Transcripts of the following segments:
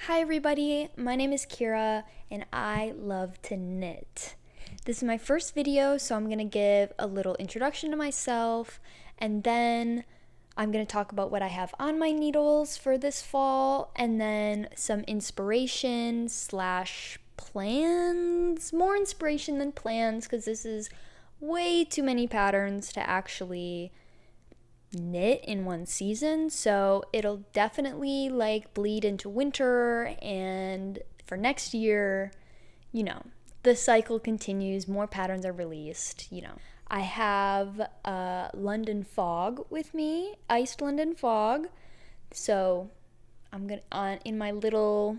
Hi everybody, my name is Kira and I love to knit. This is my first video, so I'm going to give a little introduction to myself and then I'm going to talk about what I have on my needles for this fall and then some inspiration slash plans, more inspiration than plans because this is way too many patterns to actually knit in one season, so it'll definitely bleed into winter, and for next year, the cycle continues, more patterns are released. I have London Fog with me, iced London Fog, so I'm gonna on in my little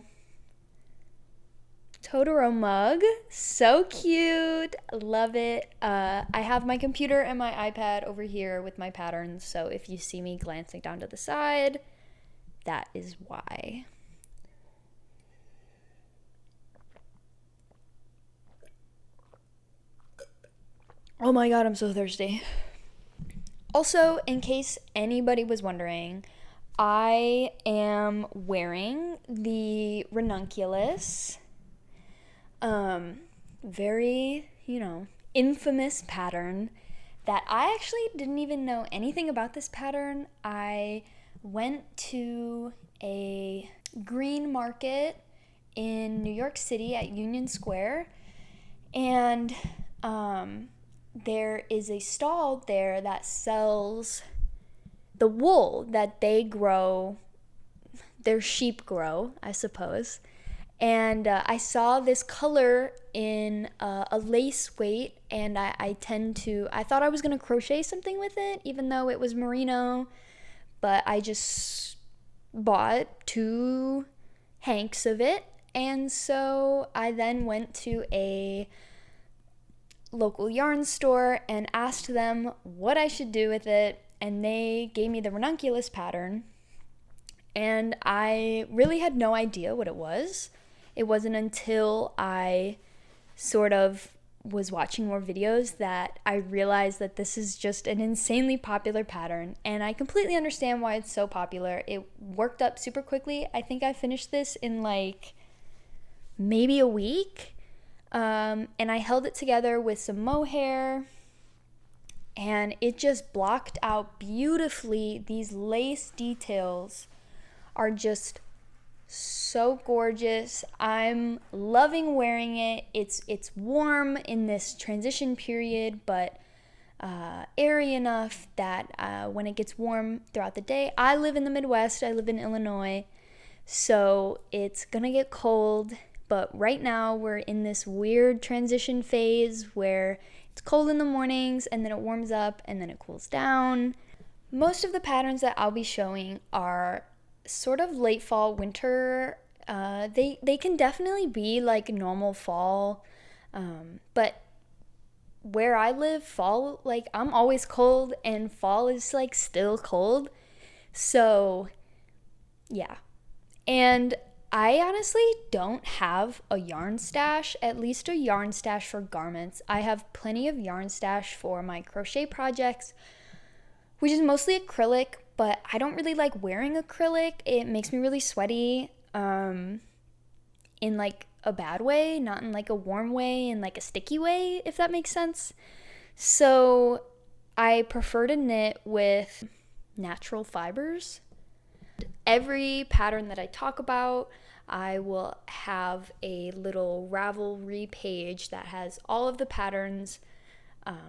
Totoro mug. So cute. Love it. I have my computer and my iPad over here with my patterns, so if you see me glancing down to the side, that is why. Oh my god, I'm so thirsty. Also, in case anybody was wondering, I am wearing the ranunculus. Very, infamous pattern that I actually didn't even know anything about this pattern. I went to a green market in New York City at Union Square, and there is a stall there that sells the wool that their sheep grow, I suppose. And I saw this color in a lace weight, and I thought I was going to crochet something with it, even though it was merino, but I just bought 2 hanks of it. And so I then went to a local yarn store and asked them what I should do with it, and they gave me the ranunculus pattern, and I really had no idea what it was. It wasn't until I sort of was watching more videos that I realized that this is just an insanely popular pattern, and I completely understand why it's so popular. It worked up super quickly. I think I finished this in maybe a week, and I held it together with some mohair, and it just blocked out beautifully. These lace details are just so gorgeous. I'm loving wearing it. It's warm in this transition period, but airy enough that when it gets warm throughout the day, I live in the Midwest. I live in Illinois, so it's gonna get cold. But right now we're in this weird transition phase where it's cold in the mornings and then it warms up and then it cools down. Most of the patterns that I'll be showing are sort of late fall, winter. They can definitely be like normal fall, but where I live, fall, I'm always cold, and fall is still cold. So yeah, and I honestly don't have a yarn stash, at least a yarn stash for garments. I have plenty of yarn stash for my crochet projects, which is mostly acrylic, but I don't really like wearing acrylic. It makes me really sweaty, in a bad way, not in a warm way, in a sticky way, if that makes sense. So I prefer to knit with natural fibers. Every pattern that I talk about, I will have a little Ravelry page that has all of the patterns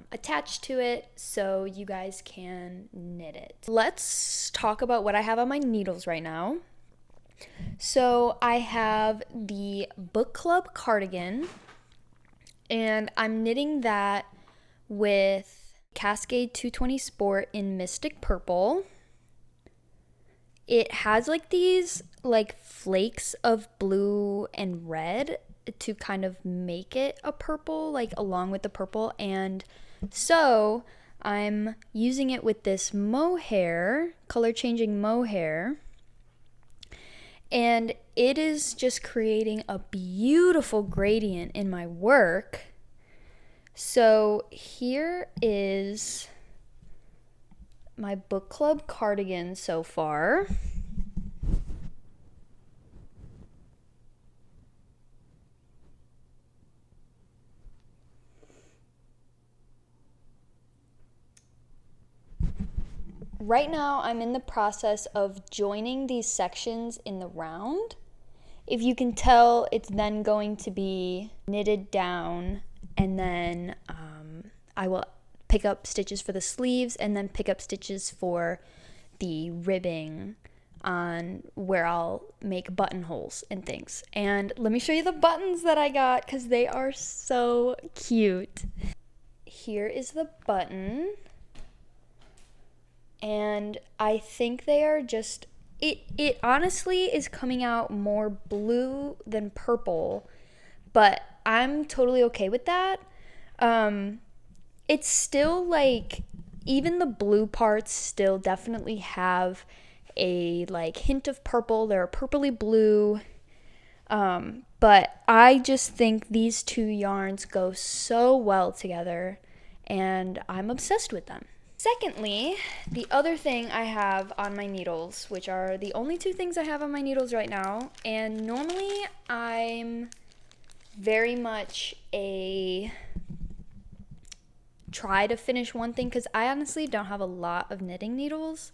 attached to it so you guys can knit it. Let's talk about what I have on my needles right now. So I have the Book Club cardigan, and I'm knitting that with Cascade 220 Sport in Mystic Purple. It has these flakes of blue and red to kind of make it a purple, along with the purple. And so I'm using it with this mohair, color changing mohair, and it is just creating a beautiful gradient in my work. So here is my book club cardigan so far. right now I'm in the process of joining these sections in the round. If you can tell, it's then going to be knitted down, and then I will pick up stitches for the sleeves and then pick up stitches for the ribbing on where I'll make buttonholes and things. And let me show you the buttons that I got because they are so cute. Here is the button, and I think they are just, it honestly is coming out more blue than purple, but I'm totally okay with that. It's still like, even the blue parts still definitely have a like hint of purple. They're purpley blue. But I just think these two yarns go so well together, and I'm obsessed with them. Secondly, the other thing I have on my needles, which are the only two things I have on my needles right now, and normally I'm very much a try to finish one thing, because I honestly don't have a lot of knitting needles,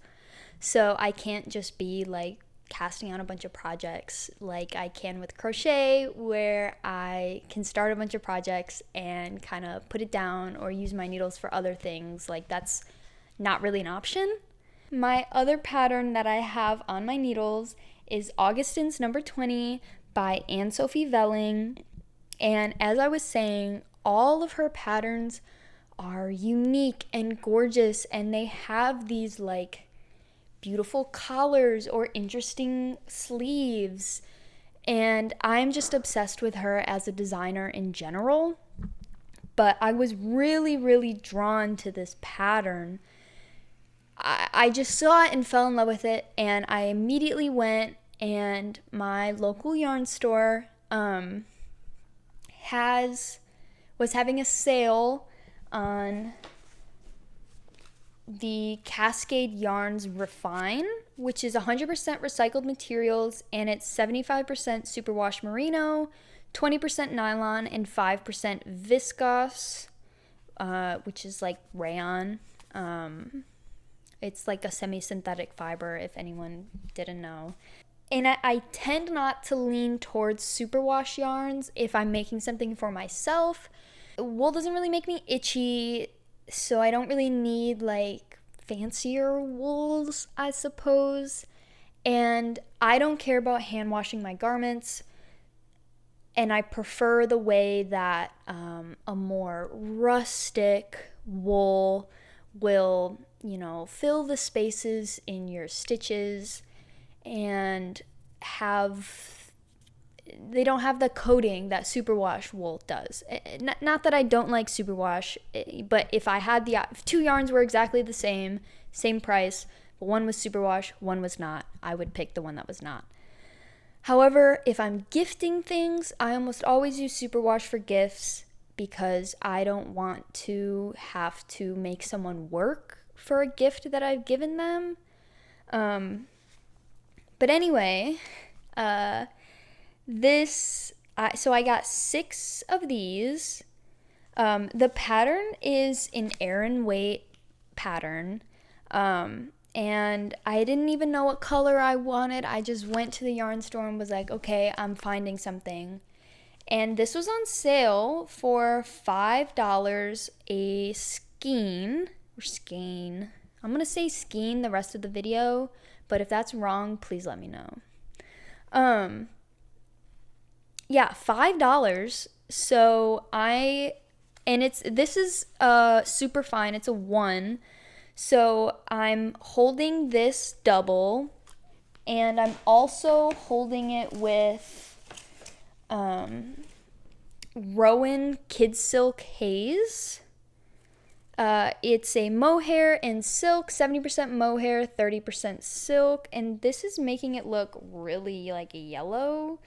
so I can't just be like casting out a bunch of projects like I can with crochet, where I can start a bunch of projects and kind of put it down or use my needles for other things. Like, that's not really an option. My other pattern that I have on my needles is Augustine's number 20 by Anne Sophie Velling. And as I was saying, all of her patterns are unique and gorgeous, and they have these like beautiful collars or interesting sleeves, and I'm just obsessed with her as a designer in general. But I was really drawn to this pattern. I just saw it and fell in love with it, and I immediately went, and my local yarn store was having a sale on the Cascade Yarns Refine, which is 100% recycled materials, and it's 75% superwash merino, 20% nylon, and 5% viscose, which is like rayon. It's like a semi-synthetic fiber, if anyone didn't know. And I tend not to lean towards superwash yarns if I'm making something for myself. Wool doesn't really make me itchy, so I don't really need like fancier wools, I suppose. And I don't care about hand washing my garments, and I prefer the way that a more rustic wool will, fill the spaces in your stitches and they don't have the coating that superwash wool does. Not that I don't like superwash, but if I had if two yarns were exactly the same price, but one was superwash, one was not, I would pick the one that was not. However, if I'm gifting things, I almost always use superwash for gifts, because I don't want to have to make someone work for a gift that I've given them. But anyway, so I got 6 of these. The pattern is an Aran weight pattern. And I didn't even know what color I wanted. I just went to the yarn store and was like, okay, I'm finding something. And this was on sale for $5 a skein, or skein. I'm going to say skein the rest of the video, but if that's wrong, please let me know. Yeah, $5. So this is super fine. It's a 1. So I'm holding this double, and I'm also holding it with Rowan Kid Silk Haze. It's a mohair and silk, 70% mohair, 30% silk, and this is making it look really like yellow,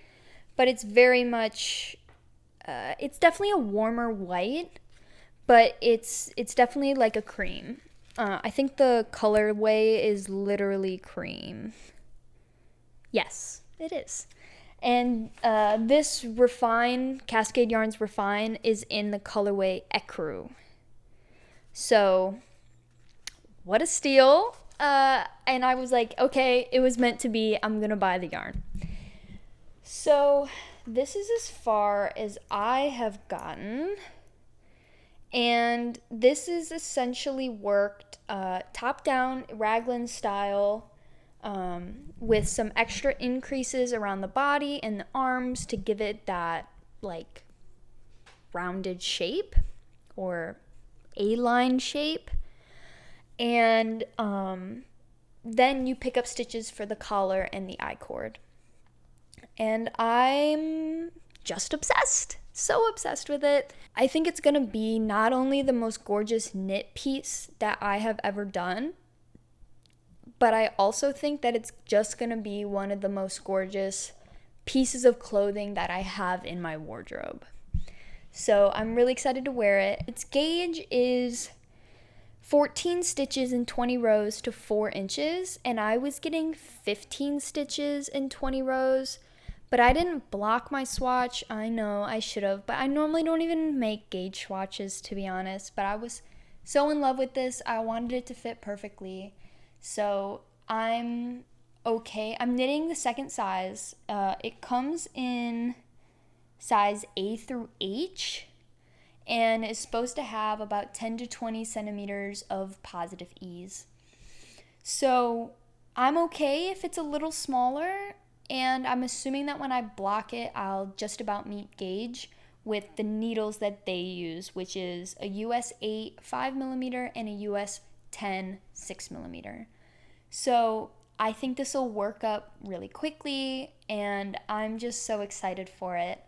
but it's very much, it's definitely a warmer white, but it's definitely like a cream. I think the colorway is literally cream. Yes, it is. And this Cascade Yarns Refine is in the colorway Ecru. So, what a steal. And I was like, okay, it was meant to be. I'm gonna buy the yarn. So this is as far as I have gotten. And this is essentially worked top down raglan style, with some extra increases around the body and the arms to give it that like rounded shape or A-line shape. And then you pick up stitches for the collar and the I-cord. And I'm just obsessed. So obsessed with it. I think it's gonna be not only the most gorgeous knit piece that I have ever done, but I also think that it's just gonna be one of the most gorgeous pieces of clothing that I have in my wardrobe. So I'm really excited to wear it. Its gauge is 14 stitches in 20 rows to 4 inches, and I was getting 15 stitches in 20 rows. But I didn't block my swatch. I know I should have, but I normally don't even make gauge swatches, to be honest. But I was so in love with this. I wanted it to fit perfectly. So I'm okay. I'm knitting the second size. It comes in size A through H and is supposed to have about 10 to 20 centimeters of positive ease. So I'm okay if it's a little smaller. And I'm assuming that when I block it, I'll just about meet gauge with the needles that they use, which is a US 8 5mm and a US 10 6mm. So I think this will work up really quickly, and I'm just so excited for it.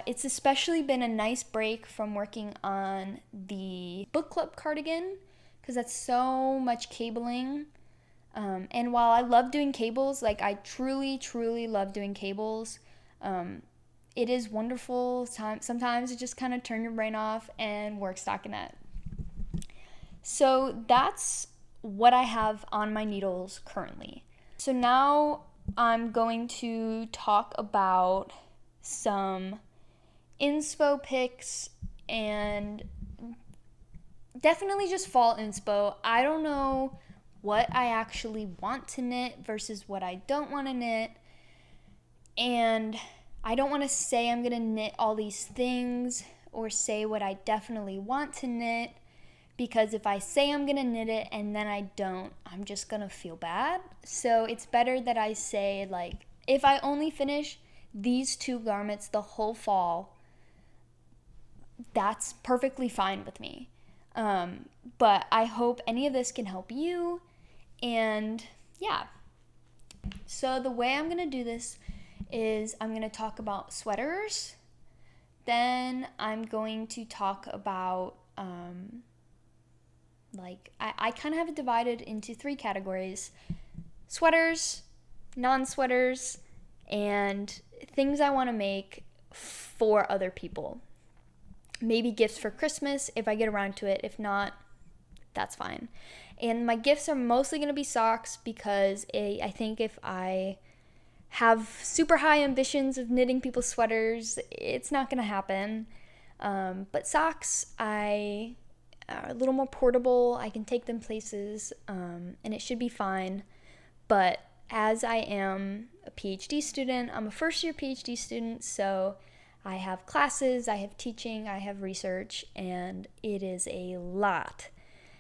It's especially been a nice break from working on the book club cardigan, because that's so much cabling. And while I love doing cables, like I truly, truly love doing cables, it is wonderful. Sometimes it just kind of turn your brain off and work stockinette. So that's what I have on my needles currently. So now I'm going to talk about some inspo picks and definitely just fall inspo. I don't know what I actually want to knit versus what I don't want to knit. And I don't want to say I'm going to knit all these things or say what I definitely want to knit, because if I say I'm going to knit it and then I don't, I'm just going to feel bad. So it's better that I say, like, if I only finish these 2 garments the whole fall, that's perfectly fine with me. But I hope any of this can help you. And yeah, so the way I'm going to do this is I'm going to talk about sweaters. Then I'm going to talk about, I kind of have it divided into 3 categories: sweaters, non-sweaters, and things I want to make for other people. Maybe gifts for Christmas if I get around to it. If not, that's fine. And my gifts are mostly going to be socks, because I think if I have super high ambitions of knitting people's sweaters, it's not going to happen. But socks, are a little more portable. I can take them places, and it should be fine. But as I am a PhD student, I'm a first-year PhD student, so I have classes, I have teaching, I have research, and it is a lot.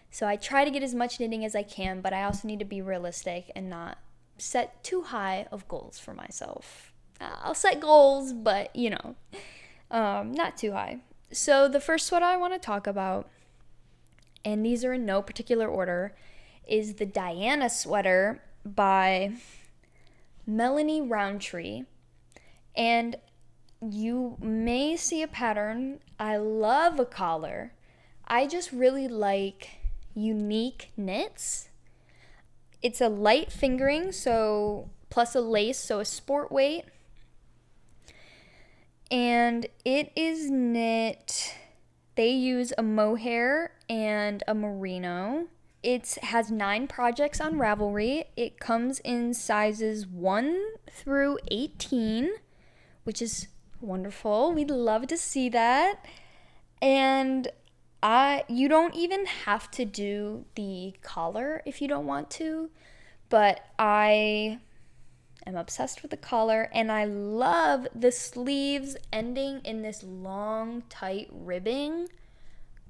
So I try to get as much knitting as I can, but I also need to be realistic and not set too high of goals for myself. I'll set goals, but, not too high. So the first sweater I want to talk about, and these are in no particular order, is the Diana sweater by Melanie Roundtree. And you may see a pattern. I love a collar. I just really like unique knits. It's a light fingering, so plus a lace, so a sport weight. And it is knit, they use a mohair and a merino. It has 9 projects on Ravelry. It comes in sizes 1 through 18, which is wonderful. We'd love to see that. And You don't even have to do the collar if you don't want to, but I am obsessed with the collar, and I love the sleeves ending in this long, tight ribbing.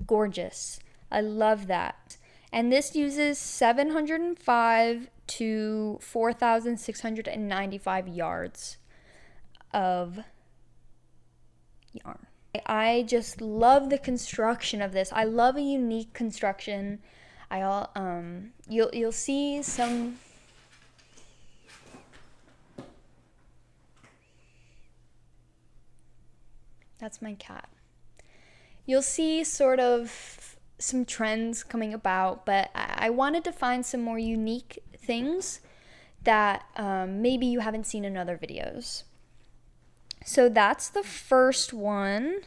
Gorgeous. I love that. And this uses 705 to 4,695 yards of yarn. I just love the construction of this. I love a unique construction. You'll see some. That's my cat. You'll see sort of some trends coming about, but I wanted to find some more unique things that maybe you haven't seen in other videos. So that's the first one.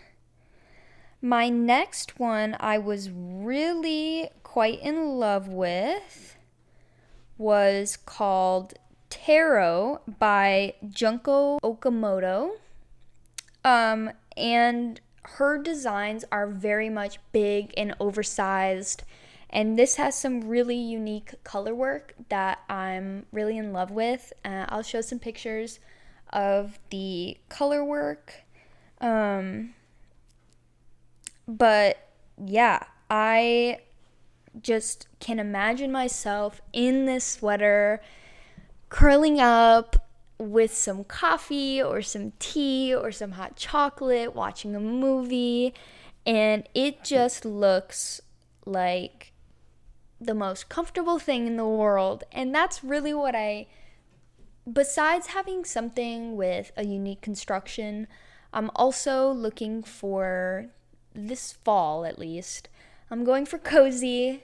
My next one I was really quite in love with was called Taro by Junko Okamoto. And her designs are very much big and oversized, and this has some really unique color work that I'm really in love with. I'll show some pictures of the color work. But yeah, I just can imagine myself in this sweater curling up with some coffee or some tea or some hot chocolate, watching a movie, and it just looks like the most comfortable thing in the world. And that's really what besides having something with a unique construction, I'm also looking for, this fall at least, I'm going for cozy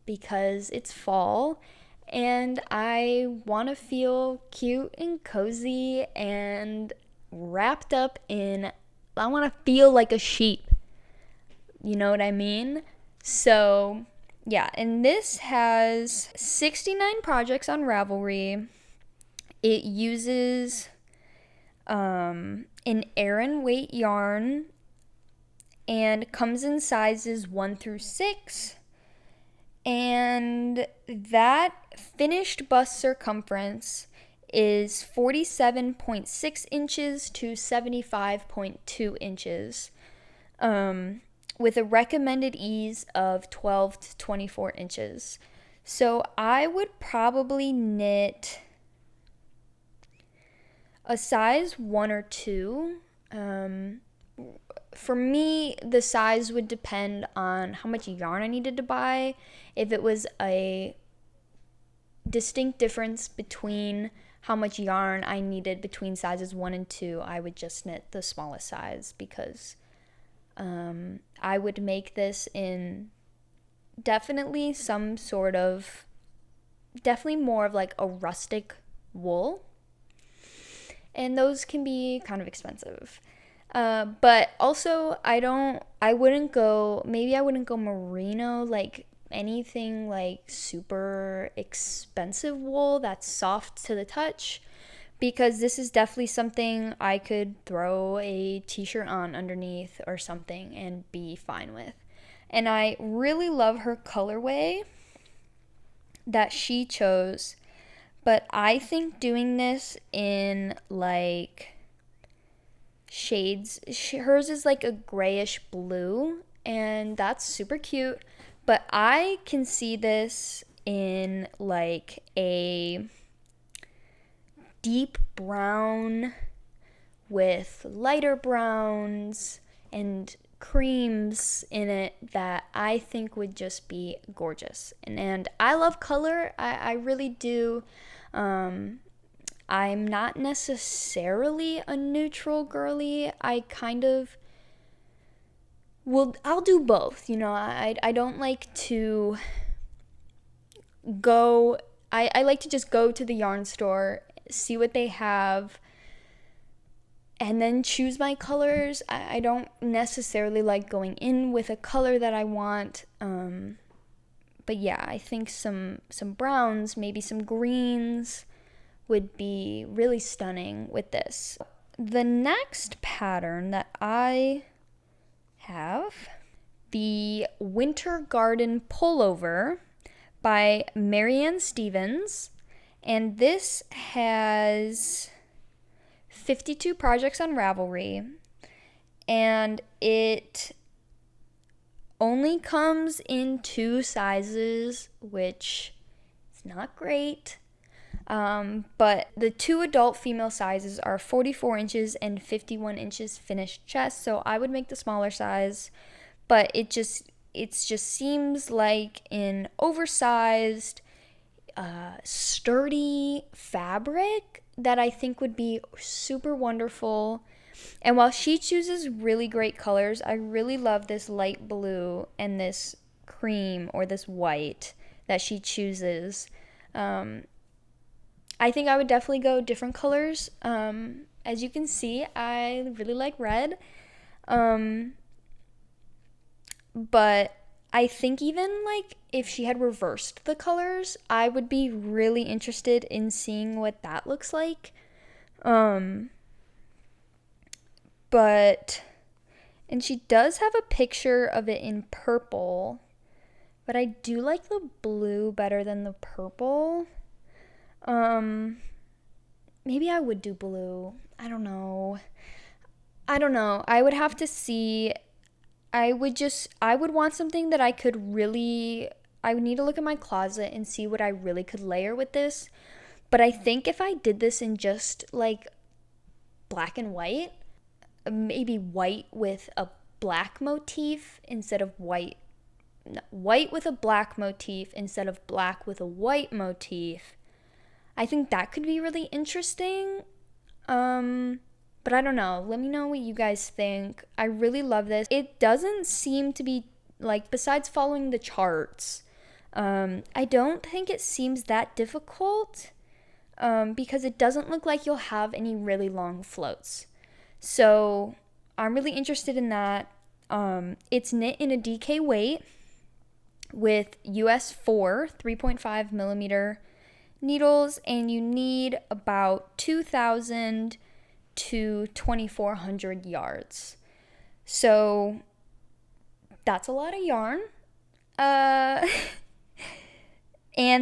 because it's fall. And I want to feel cute and cozy and wrapped up in, I want to feel like a sheep. You know what I mean? So, yeah, and this has 69 projects on Ravelry. It uses an Aran weight yarn and comes in sizes 1 through 6. And that finished bust circumference is 47.6 inches to 75.2 inches, with a recommended ease of 12 to 24 inches. So I would probably knit a size 1 or 2. For me, the size would depend on how much yarn I needed to buy. If it was a distinct difference between how much yarn I needed between sizes 1 and 2, I would just knit the smallest size, because I would make this in definitely definitely more of like a rustic wool. And those can be kind of expensive. But also I wouldn't go merino, like anything like super expensive wool that's soft to the touch, because this is definitely something I could throw a t-shirt on underneath or something and be fine with. And I really love her colorway that she chose, but I think doing this in like shades, hers is like a grayish blue, and that's super cute, but I can see this in like a deep brown with lighter browns and creams in it that I think would just be gorgeous. And I love color. I really do. I'm not necessarily a neutral girly. I'll do both. You know, I don't like to go, I like to just go to the yarn store, see what they have, and then choose my colors. I don't necessarily like going in with a color that I want. But yeah, I think some browns, maybe some greens would be really stunning with this. The next pattern that I have the Winter Garden Pullover by Marianne Stevens. And this has 52 projects on Ravelry. And it only comes in 2 sizes, which is not great. But the 2 adult female sizes are 44 inches and 51 inches finished chest. So I would make the smaller size, but it just seems like an oversized, sturdy fabric that I think would be super wonderful. And while she chooses really great colors, I really love this light blue and this cream or this white that she chooses. I think I would definitely go different colors. As you can see, I really like red. But I think even like if she had reversed the colors, I would be really interested in seeing what that looks like. But, and she does have a picture of it in purple, but I do like the blue better than the purple. Maybe I would do blue. I don't know. I would have to see. I would want something that I would need to look at my closet and see what I really could layer with this. But I think if I did this in just like black and white, maybe white with a black motif instead of white with a black motif instead of black with a white motif, I think that could be really interesting. But I don't know. Let me know what you guys think. I really love this. It doesn't seem to be, like, besides following the charts, I don't think it seems that difficult, because it doesn't look like you'll have any really long floats. So I'm really interested in that. It's knit in a DK weight with US 4 3.5 millimeter needles, and you need about 2,000 to 2,400 yards. So that's a lot of yarn. And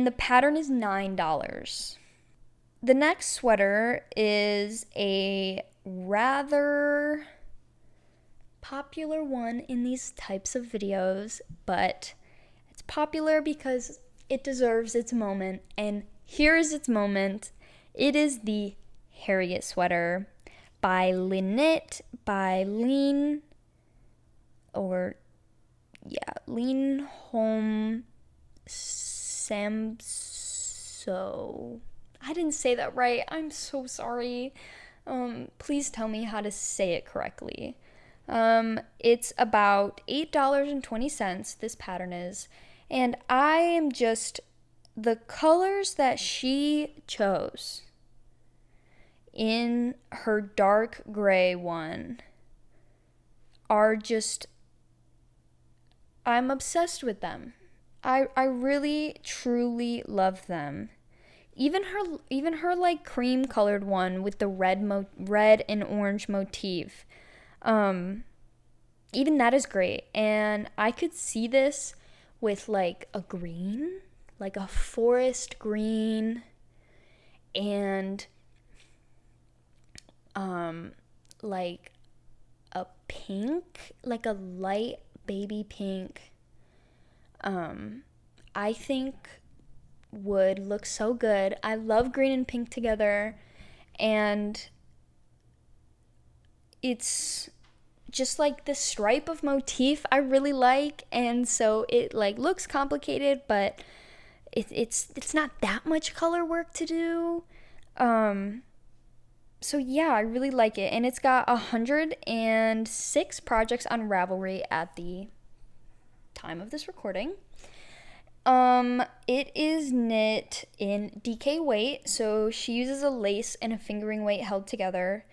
the pattern is $9. The next sweater is a rather popular one in these types of videos, but it's popular because it deserves its moment, and here is its moment. It is the Harriet sweater by Lynette, by Lean Home Samso. I didn't say that right. I'm so sorry. Please tell me how to say it correctly. It's about $8.20, this pattern is, and I am just, the colors that she chose in her dark gray one are just, I'm obsessed with them. I really truly love them. Even her like cream colored one with the red and orange motif, even that is great. And I could see this with like a green, like a forest green, and like a pink, like a light baby pink. I think would look so good. I love green and pink together, and it's just like the stripe of motif I really like, and so it like looks complicated, but it's not that much color work to do. So yeah, I really like it, and it's got 106 projects on Ravelry at the time of this recording. It is knit in DK weight, so she uses a lace and a fingering weight held together,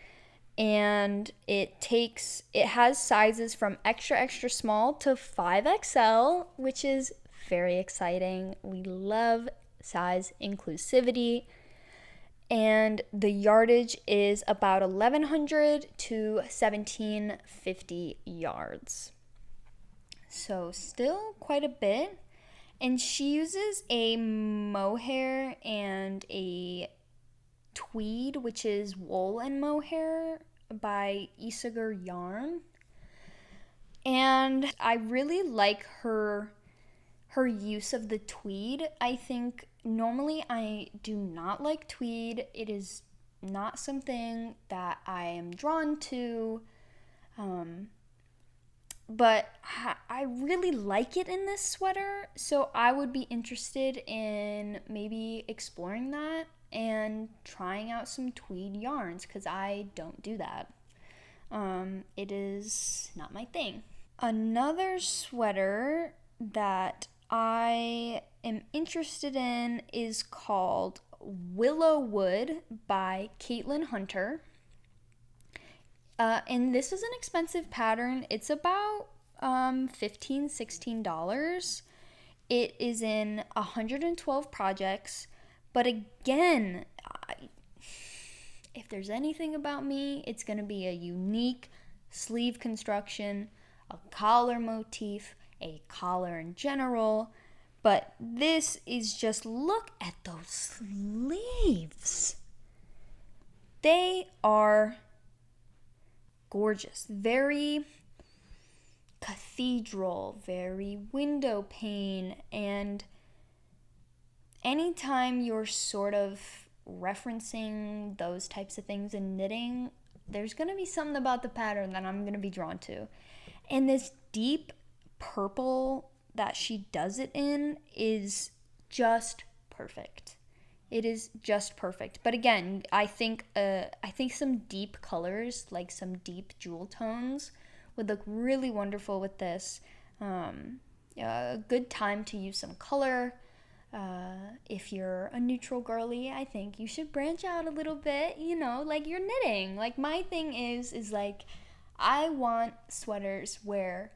and it has sizes from extra small to 5XL, which is very exciting. We love size inclusivity, and the yardage is about 1,100 to 1,750 yards. so still quite a bit. And she uses a mohair and a tweed, which is wool and mohair by Isager Yarn. And I really like her use of the tweed. I think normally I do not like tweed. It is not something that I am drawn to. But I really like it in this sweater, so I would be interested in maybe exploring that and trying out some tweed yarns, because I don't do that. It is not my thing. Another sweater that I am interested in is called Willow Wood by Caitlin Hunter. And this is an expensive pattern. It's about $15-16. It is in 112 projects. But again, if there's anything about me, it's going to be a unique sleeve construction, a collar motif, a collar in general. But this is just, look at those sleeves. They are gorgeous, very cathedral, very window pane, and anytime you're sort of referencing those types of things in knitting, there's going to be something about the pattern that I'm going to be drawn to. And this deep purple that she does it in is just perfect. It is just perfect. But again, I think some deep colors, like some deep jewel tones, would look really wonderful with this. A good time to use some color. If you're a neutral girly, I think you should branch out a little bit, like you're knitting. Like my thing is like, I want sweaters where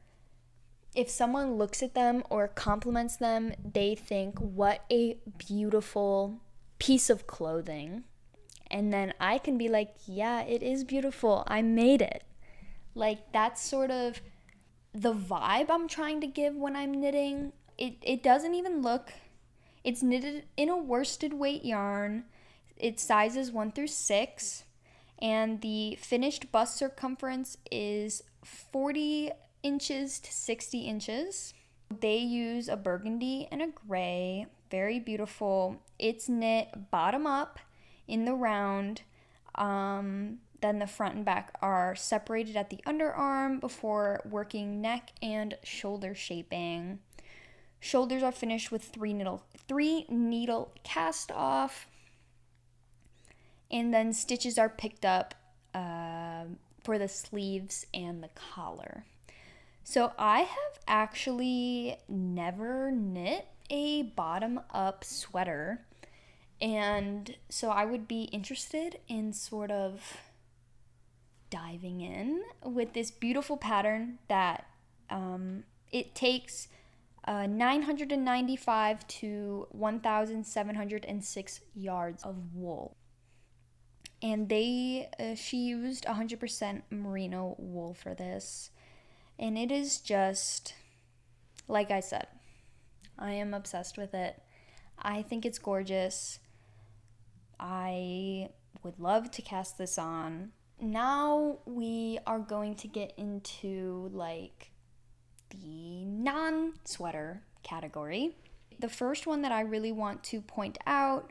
if someone looks at them or compliments them, they think, what a beautiful piece of clothing. And then I can be like, yeah, it is beautiful. I made it. Like, that's sort of the vibe I'm trying to give when I'm knitting. It doesn't even look, it's knitted in a worsted weight yarn. It's sizes 1 through 6. And the finished bust circumference is 40 inches to 60 inches. They use a burgundy and a gray. Very beautiful. It's knit bottom up in the round. Then the front and back are separated at the underarm before working neck and shoulder shaping. Shoulders are finished with 3 needle cast off. And then stitches are picked up for the sleeves and the collar. So I have actually never knit a bottom-up sweater, and so I would be interested in sort of diving in with this beautiful pattern that it takes 995 to 1,706 yards of wool. And she used 100% merino wool for this. And it is just, like I said, I am obsessed with it. I think it's gorgeous. I would love to cast this on. Now we are going to get into like the non-sweater category. The first one that I really want to point out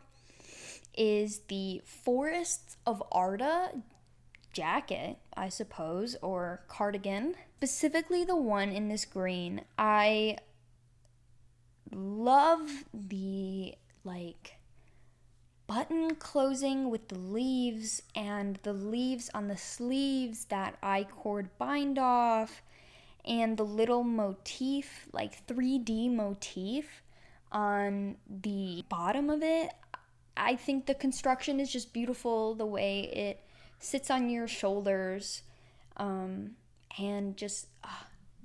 is the Forests of Arda jacket, I suppose, or cardigan. Specifically the one in this green. I love the button closing with the leaves and the leaves on the sleeves that I-cord bind off, and the little motif, 3D motif on the bottom of it. I think the construction is just beautiful, the way it sits on your shoulders, and just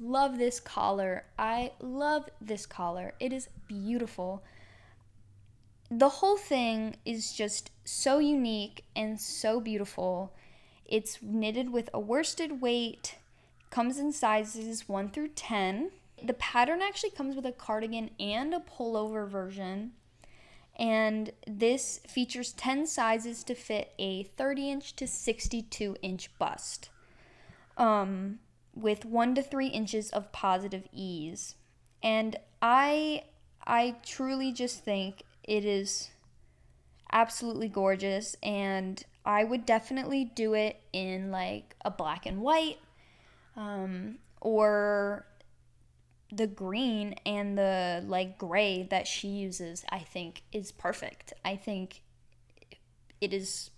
love this collar. I love this collar. It is beautiful. The whole thing is just so unique and so beautiful. It's knitted with a worsted weight, comes in sizes 1 through 10. The pattern actually comes with a cardigan and a pullover version. And this features 10 sizes to fit a 30-inch to 62-inch bust, with 1 to 3 inches of positive ease. And I truly just think it is absolutely gorgeous, and I would definitely do it in like a black and white, or the green and the like gray that she uses. I think is perfect. I think it is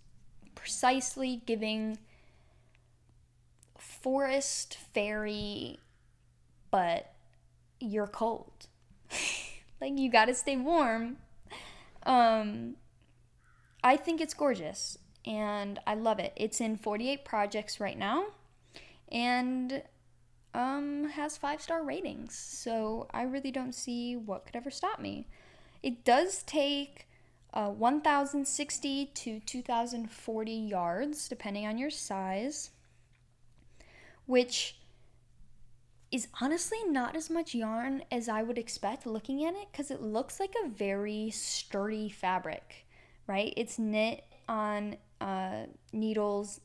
precisely giving forest fairy, but you're cold. Like, you gotta stay warm. I think it's gorgeous, and I love it. It's in 48 projects right now, and has 5-star ratings, so I really don't see what could ever stop me. It does take 1,060 to 2,040 yards, depending on your size, which is honestly not as much yarn as I would expect looking at it, because it looks like a very sturdy fabric, right? It's knit on needles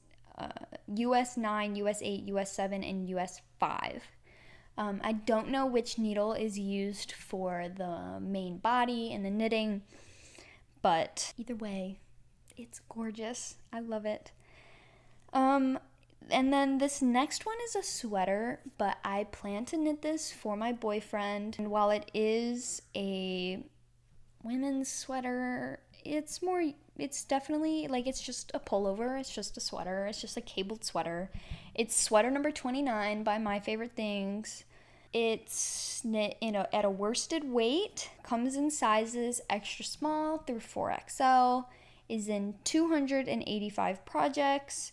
US 9, US 8, US 7, and US 5. I don't know which needle is used for the main body and the knitting, but either way, it's gorgeous. I love it. And then this next one is a sweater, but I plan to knit this for my boyfriend. And while it is a women's sweater, it's definitely like, it's just a pullover. It's just a sweater. It's just a cabled sweater. It's sweater number 29 by My Favorite Things. It's knit at a worsted weight, comes in sizes extra small through 4XL, is in 285 projects,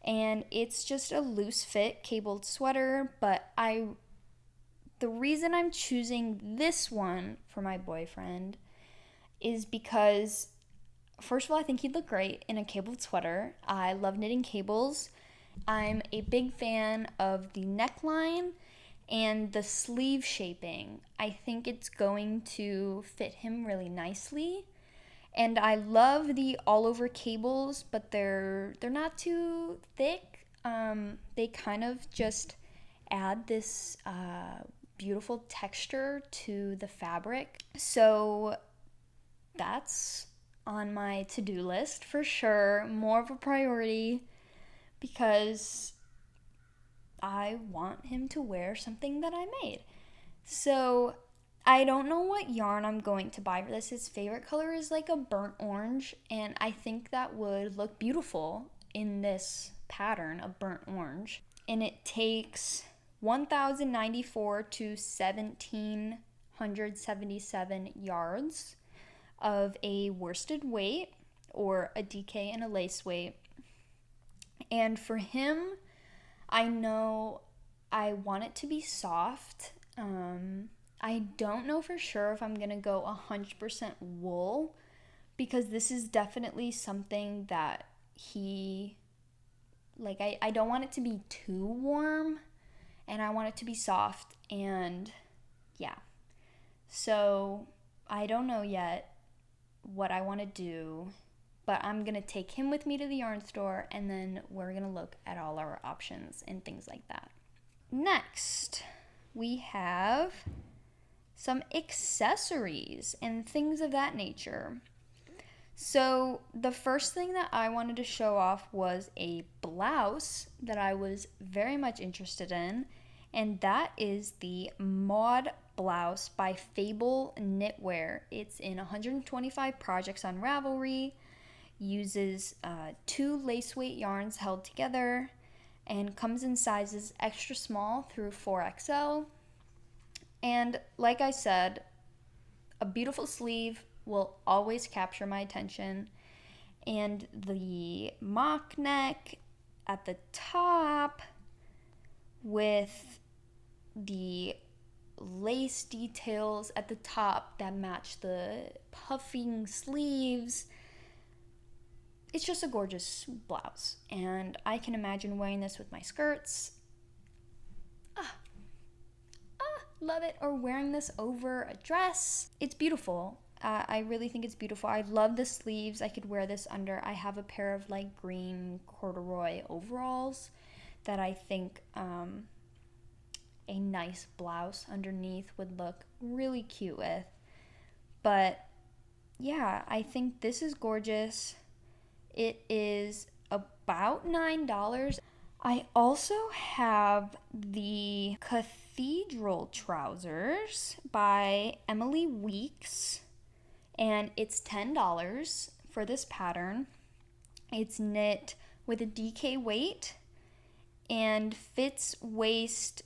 and it's just a loose fit cabled sweater. But the reason I'm choosing this one for my boyfriend is because, first of all, I think he'd look great in a cabled sweater. I love knitting cables. I'm a big fan of the neckline and the sleeve shaping. I think it's going to fit him really nicely. And I love the all over cables, but they're not too thick. They kind of just add this beautiful texture to the fabric. So that's on my to-do list for sure, more of a priority, because I want him to wear something that I made. So I don't know what yarn I'm going to buy for this. His favorite color is like a burnt orange, and I think that would look beautiful in this pattern of burnt orange. And it takes 1,094 to 1,777 yards of a worsted weight, or a DK and a lace weight. And for him, I know I want it to be soft. I don't know for sure if I'm gonna go 100% wool, because this is definitely something that he, like, I don't want it to be too warm, and I want it to be soft, and yeah. So I don't know yet what I want to do, but I'm gonna take him with me to the yarn store, and then we're gonna look at all our options and things like that. Next, we have some accessories and things of that nature. So the first thing that I wanted to show off was a blouse that I was very much interested in, and that is the Maud blouse by Fable Knitwear. It's in 125 projects on Ravelry, uses 2 lace weight yarns held together, and comes in sizes extra small through 4XL. And like I said, a beautiful sleeve will always capture my attention. And the mock neck at the top with the lace details at the top that match the puffing sleeves. It's just a gorgeous blouse, and I can imagine wearing this with my skirts. love it. Or wearing this over a dress. It's beautiful. I really think it's beautiful. I love the sleeves. I could wear this under. I have a pair of like green corduroy overalls that I think a nice blouse underneath would look really cute with. But yeah, I think this is gorgeous. It is about $9. I also have the Cathedral trousers by Emily Weeks, and it's $10 for this pattern. It's knit with a DK weight and fits waist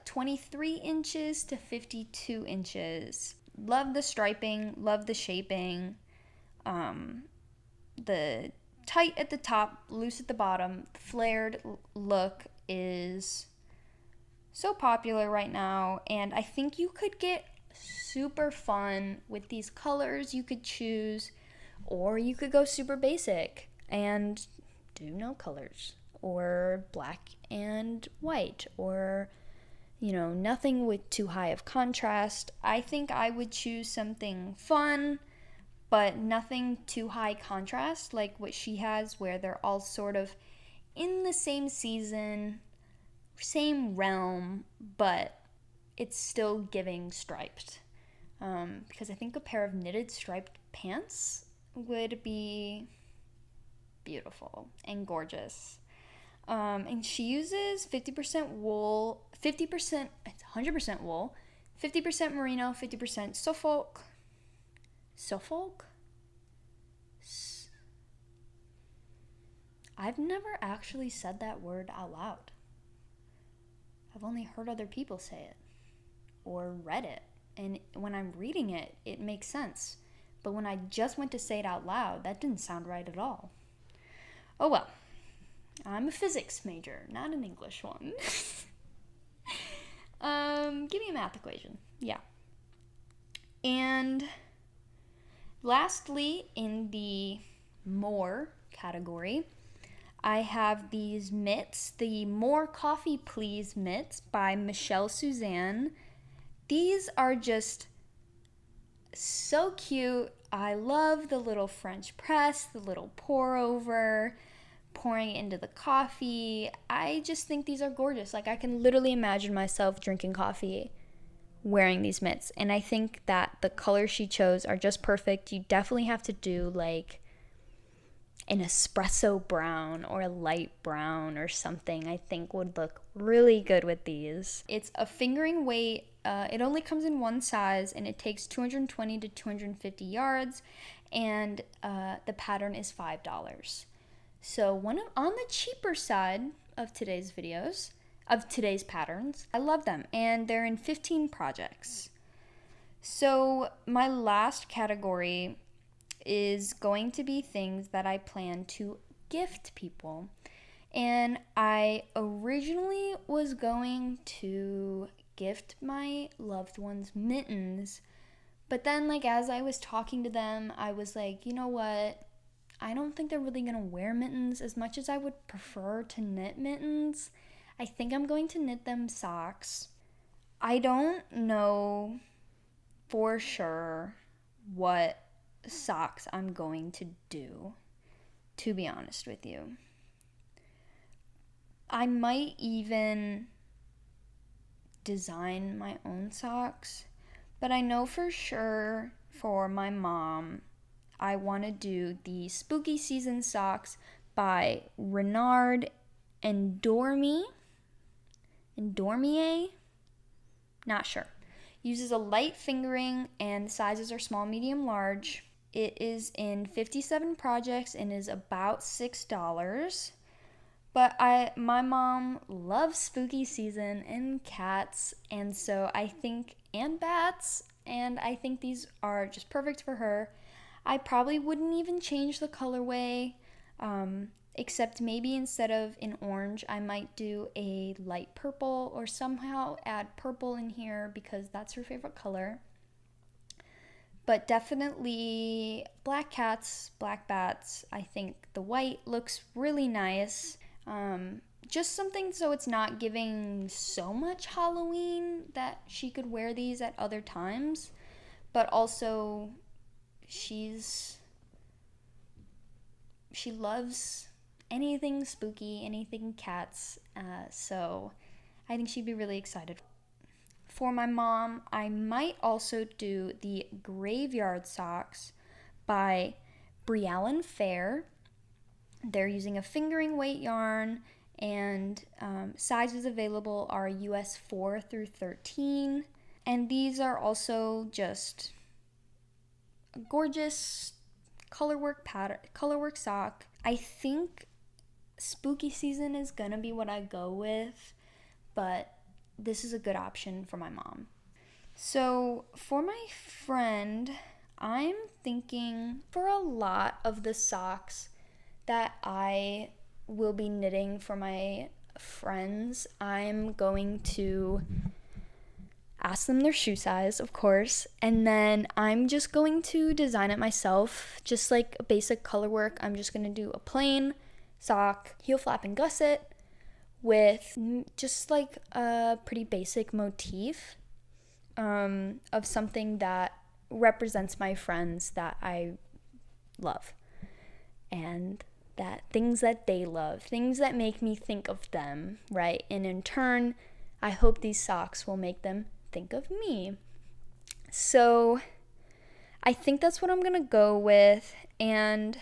23 inches to 52 inches. Love the striping, love the shaping. The tight at the top, loose at the bottom, flared look is so popular right now, and I think you could get super fun with these colors you could choose, or you could go super basic and do no colors, or black and white, or nothing with too high of contrast. I think I would choose something fun, but nothing too high contrast like what she has, where they're all sort of in the same season, same realm, but it's still giving striped. Because I think a pair of knitted striped pants would be beautiful and gorgeous. And she uses 50% wool, 50%, it's 100% wool, 50% merino, 50% Suffolk. Suffolk? I've never actually said that word out loud. I've only heard other people say it or read it. And when I'm reading it, it makes sense. But when I just went to say it out loud, that didn't sound right at all. Oh well. I'm a physics major, not an English one. Give me a math equation. Yeah. And lastly, in the more category, I have these mitts, the More Coffee Please mitts by Michelle Suzanne. These are just so cute. I love the little French press, the little pour over, pouring it into the coffee. I just think these are gorgeous. Like, I can literally imagine myself drinking coffee wearing these mitts. And I think that the colors she chose are just perfect. You definitely have to do like an espresso brown or a light brown or something. I think would look really good with these. It's a fingering weight. It only comes in one size, and it takes 220 to 250 yards, and the pattern is $5. So on the cheaper side of today's videos, of today's patterns. I love them, and they're in 15 projects. So my last category is going to be things that I plan to gift people. And I originally was going to gift my loved ones mittens, but then like as I was talking to them, I was like, you know what? I don't think they're really gonna wear mittens as much as I would prefer to knit mittens. I think I'm going to knit them socks. I don't know for sure what socks I'm going to do, to be honest with you. I might even design my own socks, but I know for sure for my mom, I want to do the Spooky Season socks by Renard and Dormier, not sure. Uses a light fingering and sizes are small, medium, large. It is in 57 projects and is about $6. But my mom loves spooky season and cats, and so I think, and bats, and I think these are just perfect for her. I probably wouldn't even change the colorway, except maybe instead of an orange, I might do a light purple or somehow add purple in here because that's her favorite color. But definitely black cats, black bats. I think the white looks really nice. Just something so it's not giving so much Halloween that she could wear these at other times, but also she loves anything spooky, anything cats, so I think she'd be really excited. For my mom, I might also do the Graveyard Socks by Briallen Fair. They're using a fingering weight yarn, and sizes available are US 4 through 13. And these are also just a gorgeous colorwork sock. I think spooky season is gonna be what I go with, but this is a good option for my mom. So for my friend, I'm thinking for a lot of the socks that I will be knitting for my friends, I'm going to ask them their shoe size, of course, and then I'm just going to design it myself, just like a basic color work. I'm just going to do a plain sock, heel flap and gusset, with just like a pretty basic motif of something that represents my friends that I love, and that things that they love, things that make me think of them, right? And in turn, I hope these socks will make them think of me. So I think that's what I'm gonna go with. And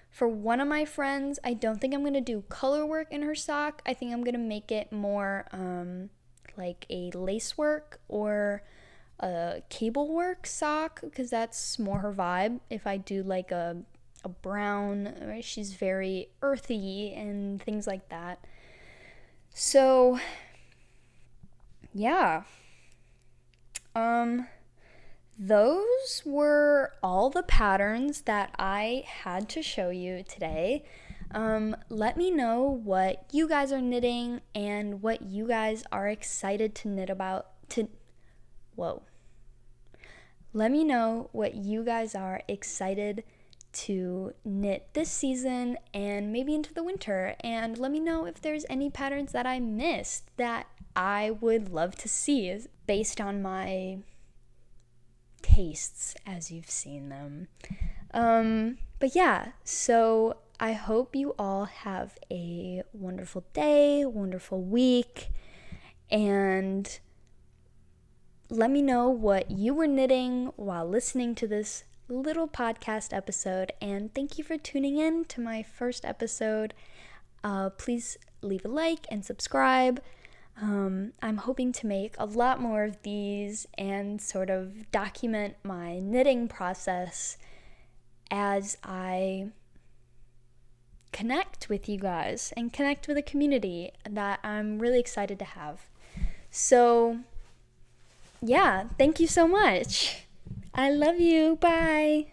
for one of my friends, I don't think I'm going to do color work in her sock. I think I'm going to make it more like a lace work or a cable work sock, because that's more her vibe. If I do like a brown, right, she's very earthy and things like that. So, yeah. Those were all the patterns that I had to show you today. Let me know what you guys are knitting and what you guys are excited to knit about. Let me know what you guys are excited to knit this season and maybe into the winter. And let me know if there's any patterns that I missed that I would love to see based on my tastes as you've seen them. But yeah, so I hope you all have a wonderful day, wonderful week, and let me know what you were knitting while listening to this little podcast episode. And thank you for tuning in to my first episode. Please leave a like and subscribe. I'm hoping to make a lot more of these and sort of document my knitting process as I connect with you guys and connect with a community that I'm really excited to have. So, yeah, thank you so much. I love you. Bye.